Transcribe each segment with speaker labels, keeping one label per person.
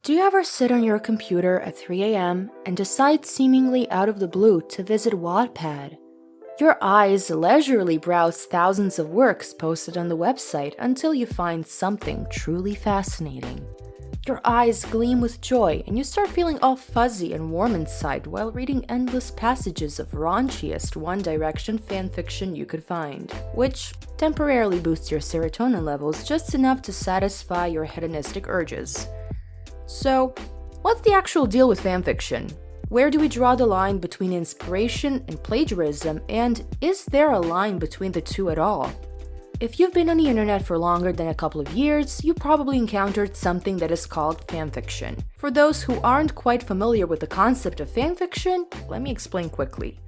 Speaker 1: Do you ever sit on your computer at 3 a.m. and decide seemingly out of the blue to visit Wattpad? Your eyes leisurely browse thousands of works posted on the website until you find something truly fascinating. Your eyes gleam with joy and you start feeling all fuzzy and warm inside while reading endless passages of raunchiest One Direction fanfiction you could find, which temporarily boosts your serotonin levels just enough to satisfy your hedonistic urges. So, what's the actual deal with fanfiction? Where do we draw the line between inspiration and plagiarism, and is there a line between the two at all? If you've been on the internet for longer than a couple of years, you probably encountered something that is called fanfiction. For those who aren't quite familiar with the concept of fanfiction, let me explain quickly.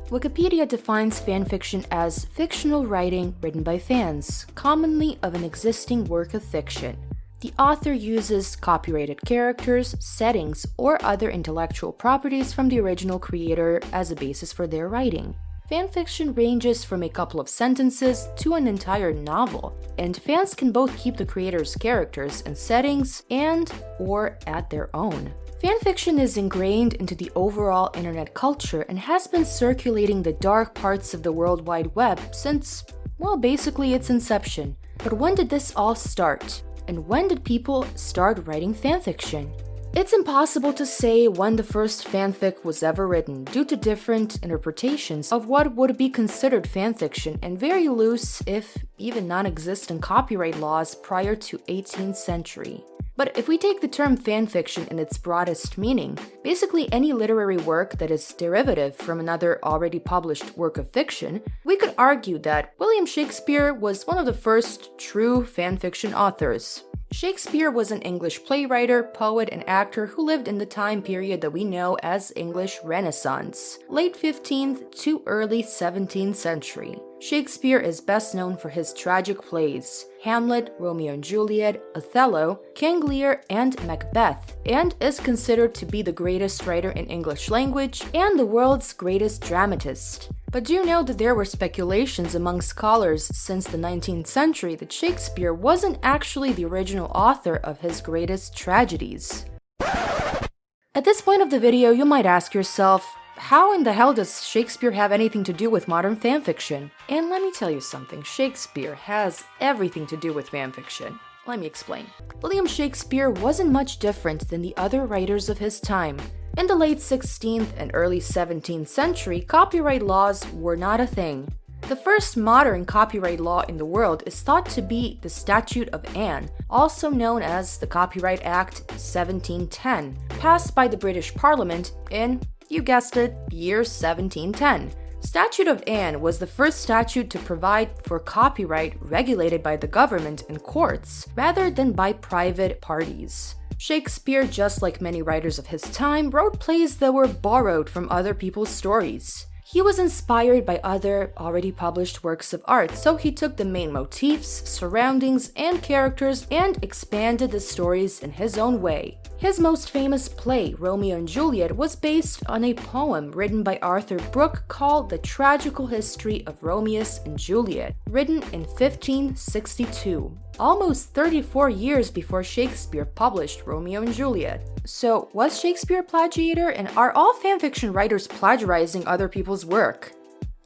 Speaker 1: Wikipedia defines fanfiction as fictional writing written by fans, commonly of an existing work of fiction. The author uses copyrighted characters, settings, or other intellectual properties from the original creator as a basis for their writing. Fanfiction ranges from a couple of sentences to an entire novel, and fans can both keep the creator's characters and settings and/or add their own. Fanfiction is ingrained into the overall internet culture and has been circulating the dark parts of the World Wide Web since, well, basically its inception. But when did this all start? And when did people start writing fanfiction? It's impossible to say when the first fanfic was ever written due to different interpretations of what would be considered fanfiction and very loose, if even non-existent, copyright laws prior to 18th century. But if we take the term fanfiction in its broadest meaning, basically any literary work that is derivative from another already published work of fiction, we could argue that William Shakespeare was one of the first true fanfiction authors. Shakespeare was an English playwright, poet, and actor who lived in the time period that we know as English Renaissance, late 15th to early 17th century. Shakespeare is best known for his tragic plays, Hamlet, Romeo and Juliet, Othello, King Lear, and Macbeth, and is considered to be the greatest writer in English language and the world's greatest dramatist. But do you know that there were speculations among scholars since the 19th century that Shakespeare wasn't actually the original author of his greatest tragedies? At this point of the video, you might ask yourself, how in the hell does Shakespeare have anything to do with modern fanfiction? And let me tell you something, Shakespeare has everything to do with fanfiction. Let me explain. William Shakespeare wasn't much different than the other writers of his time. In the late 16th and early 17th century, copyright laws were not a thing. The first modern copyright law in the world is thought to be the Statute of Anne, also known as the Copyright Act 1710, passed by the British Parliament in, you guessed it, year 1710. Statute of Anne was the first statute to provide for copyright regulated by the government and courts, rather than by private parties. Shakespeare, just like many writers of his time, wrote plays that were borrowed from other people's stories. He was inspired by other already published works of art, so he took the main motifs, surroundings, and characters and expanded the stories in his own way. His most famous play, Romeo and Juliet, was based on a poem written by Arthur Brooke called The Tragical History of Romeus and Juliet, written in 1562, almost 34 years before Shakespeare published Romeo and Juliet. So, was Shakespeare a plagiator, and are all fanfiction writers plagiarizing other people's work?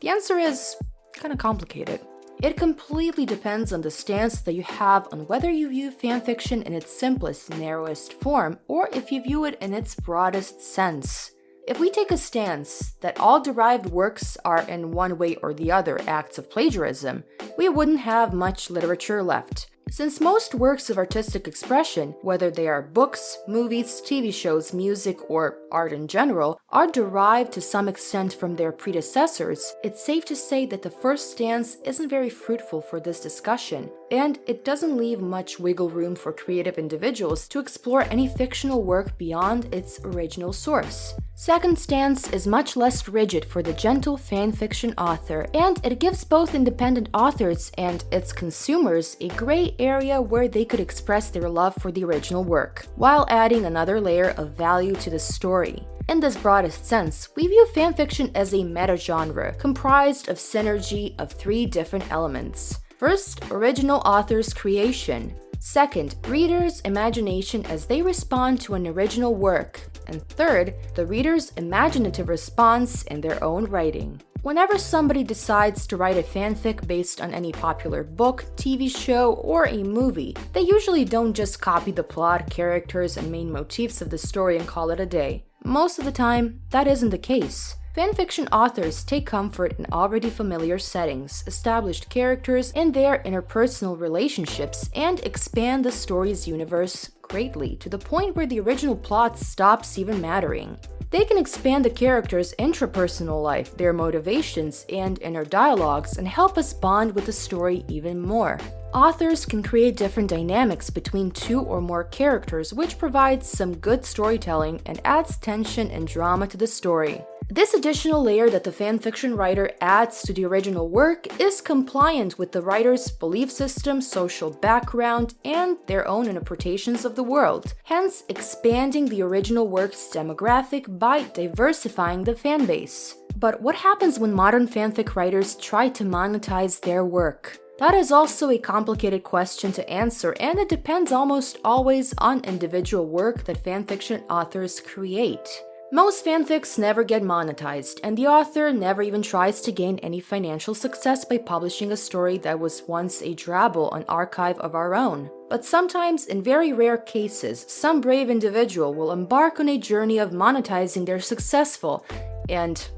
Speaker 1: The answer is kind of complicated. It completely depends on the stance that you have on whether you view fanfiction in its simplest, narrowest form, or if you view it in its broadest sense. If we take a stance that all derived works are in one way or the other acts of plagiarism, we wouldn't have much literature left. Since most works of artistic expression, whether they are books, movies, TV shows, music, or art in general, are derived to some extent from their predecessors, it's safe to say that the first stance isn't very fruitful for this discussion, and it doesn't leave much wiggle room for creative individuals to explore any fictional work beyond its original source. Second stance is much less rigid for the gentle fanfiction author, and it gives both independent authors and its consumers a gray area where they could express their love for the original work, while adding another layer of value to the story. In this broadest sense, we view fanfiction as a meta-genre, comprised of synergy of three different elements. First, original author's creation. Second, readers' imagination as they respond to an original work. And third, the reader's imaginative response in their own writing. Whenever somebody decides to write a fanfic based on any popular book, TV show, or a movie, they usually don't just copy the plot, characters, and main motifs of the story and call it a day. Most of the time, that isn't the case. Fanfiction authors take comfort in already familiar settings, established characters, and their interpersonal relationships, and expand the story's universe greatly, to the point where the original plot stops even mattering. They can expand the characters' intrapersonal life, their motivations, and inner dialogues, and help us bond with the story even more. Authors can create different dynamics between two or more characters, which provides some good storytelling and adds tension and drama to the story. This additional layer that the fanfiction writer adds to the original work is compliant with the writer's belief system, social background, and their own interpretations of the world, hence expanding the original work's demographic by diversifying the fanbase. But what happens when modern fanfic writers try to monetize their work? That is also a complicated question to answer, and it depends almost always on individual work that fanfiction authors create. Most fanfics never get monetized, and the author never even tries to gain any financial success by publishing a story that was once a drabble, an archive of our own. But sometimes, in very rare cases, some brave individual will embark on a journey of monetizing their successful and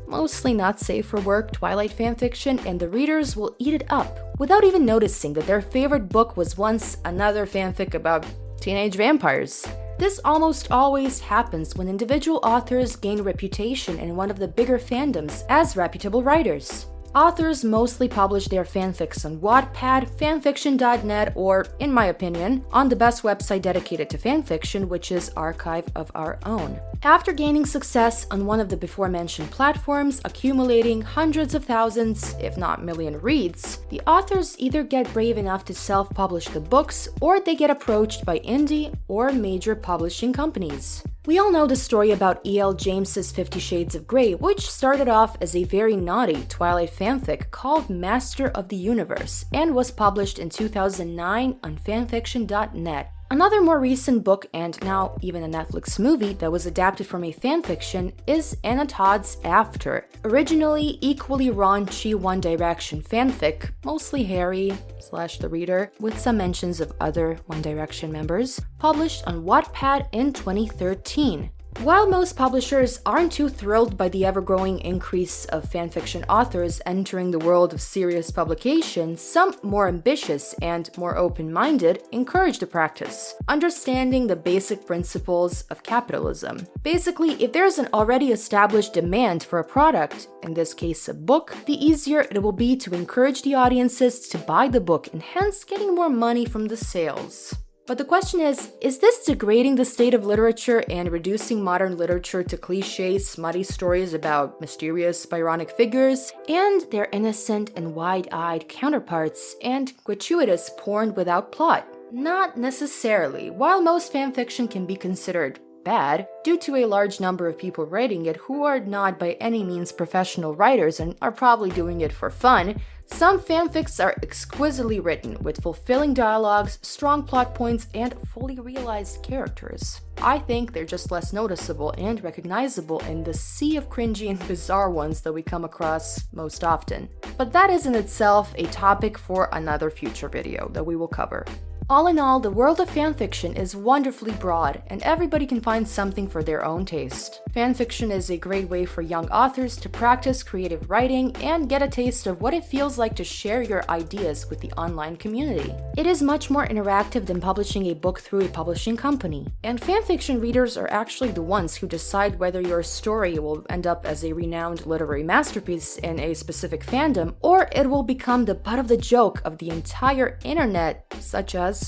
Speaker 1: mostly not safe for work Twilight fanfiction, and the readers will eat it up without even noticing that their favorite book was once another fanfic about teenage vampires. This almost always happens when individual authors gain reputation in one of the bigger fandoms as reputable writers. Authors mostly publish their fanfics on Wattpad, fanfiction.net, or, in my opinion, on the best website dedicated to fanfiction, which is Archive of Our Own. After gaining success on one of the before-mentioned platforms, accumulating hundreds of thousands, if not million reads, the authors either get brave enough to self-publish the books, or they get approached by indie or major publishing companies. We all know the story about E.L. James's 50 Shades of Grey, which started off as a very naughty Twilight fanfic called Master of the Universe and was published in 2009 on fanfiction.net. Another more recent book, and now even a Netflix movie that was adapted from a fanfiction, is Anna Todd's After. Originally equally raunchy One Direction fanfic, mostly Harry/the reader, with some mentions of other One Direction members, published on Wattpad in 2013. While most publishers aren't too thrilled by the ever-growing increase of fanfiction authors entering the world of serious publication, some more ambitious and more open-minded encourage the practice, understanding the basic principles of capitalism. Basically, if there's an already established demand for a product, in this case a book, the easier it will be to encourage the audiences to buy the book and hence getting more money from the sales. But the question is this degrading the state of literature and reducing modern literature to cliché, smutty stories about mysterious, Byronic figures and their innocent and wide-eyed counterparts and gratuitous porn without plot? Not necessarily. While most fanfiction can be considered bad, due to a large number of people writing it who are not by any means professional writers and are probably doing it for fun, some fanfics are exquisitely written, with fulfilling dialogues, strong plot points, and fully realized characters. I think they're just less noticeable and recognizable in the sea of cringy and bizarre ones that we come across most often. But that is in itself a topic for another future video that we will cover. All in all, the world of fanfiction is wonderfully broad, and everybody can find something for their own taste. Fanfiction is a great way for young authors to practice creative writing and get a taste of what it feels like to share your ideas with the online community. It is much more interactive than publishing a book through a publishing company, and fanfiction readers are actually the ones who decide whether your story will end up as a renowned literary masterpiece in a specific fandom, or it will become the butt of the joke of the entire internet, such as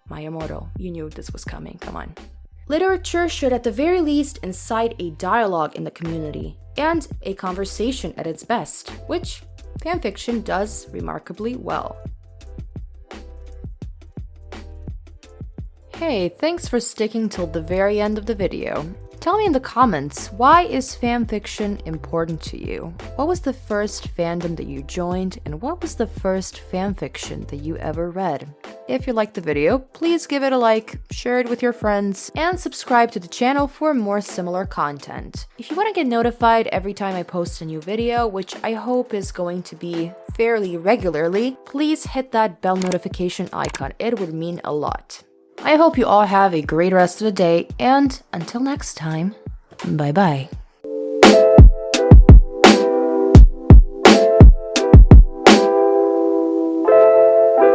Speaker 1: Miyamoto. You knew this was coming, come on. Literature should at the very least incite a dialogue in the community, and a conversation at its best, which fanfiction does remarkably well. Hey, thanks for sticking till the very end of the video. Tell me in the comments, why is fanfiction important to you? What was the first fandom that you joined, and what was the first fanfiction that you ever read? If you liked the video, please give it a like, share it with your friends, and subscribe to the channel for more similar content. If you want to get notified every time I post a new video, which I hope is going to be fairly regularly, please hit that bell notification icon. It would mean a lot. I hope you all have a great rest of the day, and until next time, bye-bye.